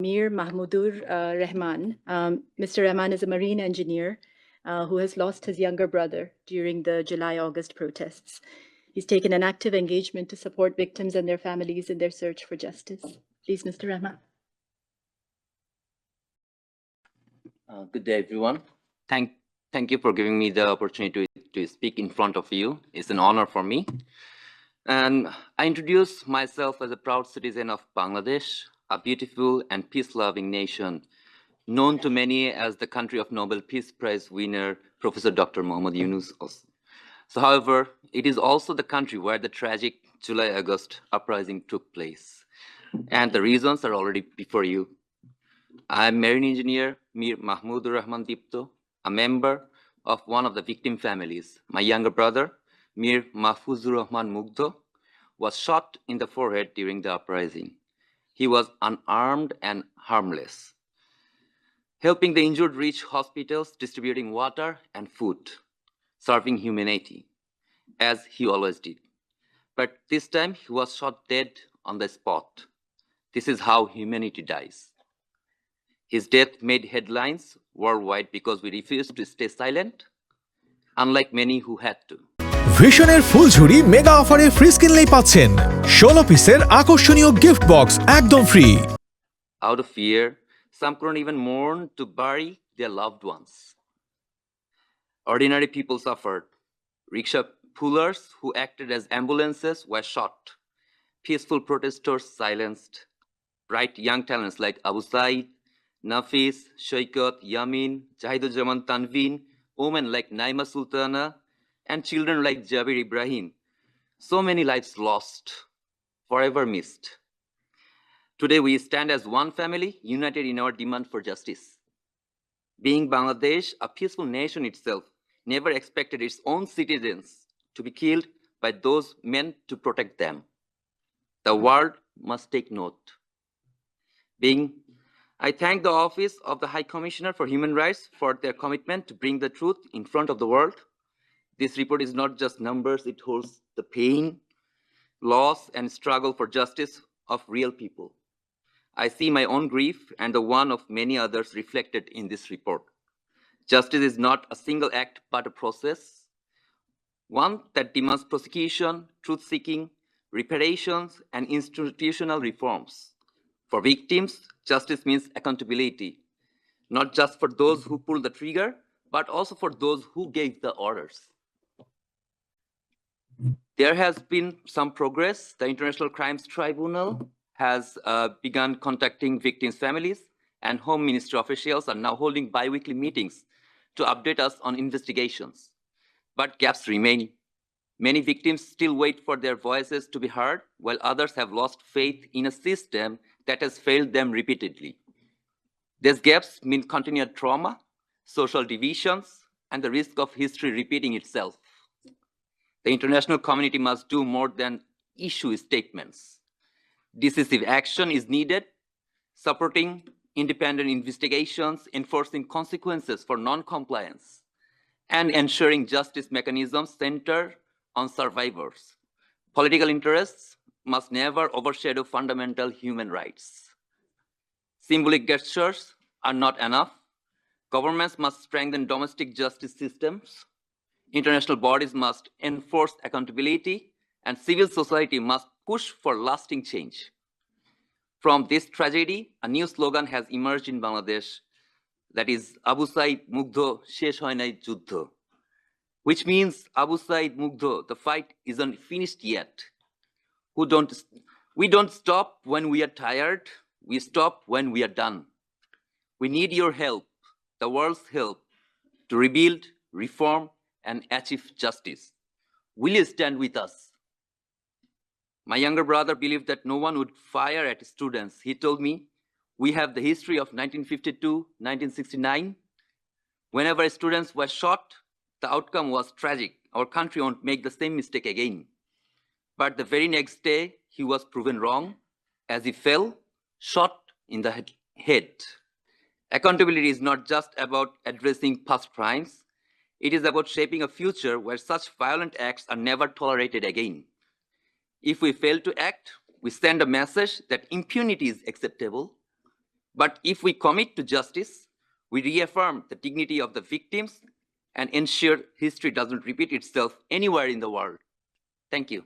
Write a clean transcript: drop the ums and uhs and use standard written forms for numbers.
Mir Mugdho Rahman. Mr. Rahman is a marine engineer who has lost his younger brother during the July-August protests. He's taken an active engagement to support victims and their families in their search for justice. Please, Mr. Rahman. Good day, everyone. Thank you for giving me the opportunity to speak in front of you. It's an honor for me. And I introduce myself as a proud citizen of Bangladesh, a beautiful and peace-loving nation, known to many as the country of Nobel Peace Prize winner, Professor Dr. Muhammad Yunus. So, however, it is also the country where the tragic July-August uprising took place. And the reasons are already before you. I'm marine engineer Mir Mugdho, a member of one of the victim families. My younger brother, Mir Mugdho, was shot in the forehead during the uprising. He was unarmed and harmless, helping the injured reach hospitals, distributing water and food, serving humanity, as he always did. But this time, he was shot dead on the spot. This is how humanity dies. His death made headlines worldwide because we refused to stay silent, unlike many who had to. ভিশনের ফুলঝুরি mega অফারে free কিনলেই পাচ্ছেন 16 পিসের আকর্ষণীয় gift box একদম free. Out of fear, some couldn't even mourn to bury their loved ones. Ordinary people suffered. Rickshaw pullers who acted as ambulances were shot. Peaceful protesters silenced. Bright young talents like Abu Said, Nafis, Shaikat, Yamin, Jahiduzzaman Tanveen, women like Naima Sultana, and children like Jabir Ibrahim. So many lives lost, forever missed. Today we stand as one family, united in our demand for justice. Being Bangladesh, a peaceful nation itself, never expected its own citizens to be killed by those meant to protect them. The world must take note. I thank the Office of the High Commissioner for Human Rights for their commitment to bring the truth in front of the world. This report is not just numbers, it holds the pain, loss, and struggle for justice of real people. I see my own grief and the one of many others reflected in this report. Justice is not a single act, but a process, one that demands prosecution, truth-seeking, reparations, and institutional reforms. For victims, justice means accountability, not just for those who pulled the trigger, but also for those who gave the orders. There has been some progress. The International Crimes Tribunal has begun contacting victims' families, and Home Ministry officials are now holding bi-weekly meetings to update us on investigations. But gaps remain. Many victims still wait for their voices to be heard, while others have lost faith in a system that has failed them repeatedly. These gaps mean continued trauma, social divisions, and the risk of history repeating itself. The international community must do more than issue statements. Decisive action is needed, supporting independent investigations, enforcing consequences for non-compliance, and ensuring justice mechanisms center on survivors. Political interests must never overshadow fundamental human rights. Symbolic gestures are not enough. Governments must strengthen domestic justice systems. International bodies must enforce accountability, and civil society must push for lasting change. From this tragedy, a new slogan has emerged in Bangladesh, that is Abu Said Mugdho Shesh Hoy Nai Juddho, which means Abu Said Mugdho, the fight isn't finished yet. We don't stop when we are tired, we stop when we are done. We need your help, the world's help, to rebuild, reform, and achieve justice. Will you stand with us? My younger brother believed that no one would fire at students. He told me, we have the history of 1952, 1969. Whenever students were shot, the outcome was tragic. Our country won't make the same mistake again. But the very next day, he was proven wrong as he fell, shot in the head. Accountability is not just about addressing past crimes. It is about shaping a future where such violent acts are never tolerated again. If we fail to act, we send a message that impunity is acceptable. But if we commit to justice, we reaffirm the dignity of the victims and ensure history doesn't repeat itself anywhere in the world. Thank you.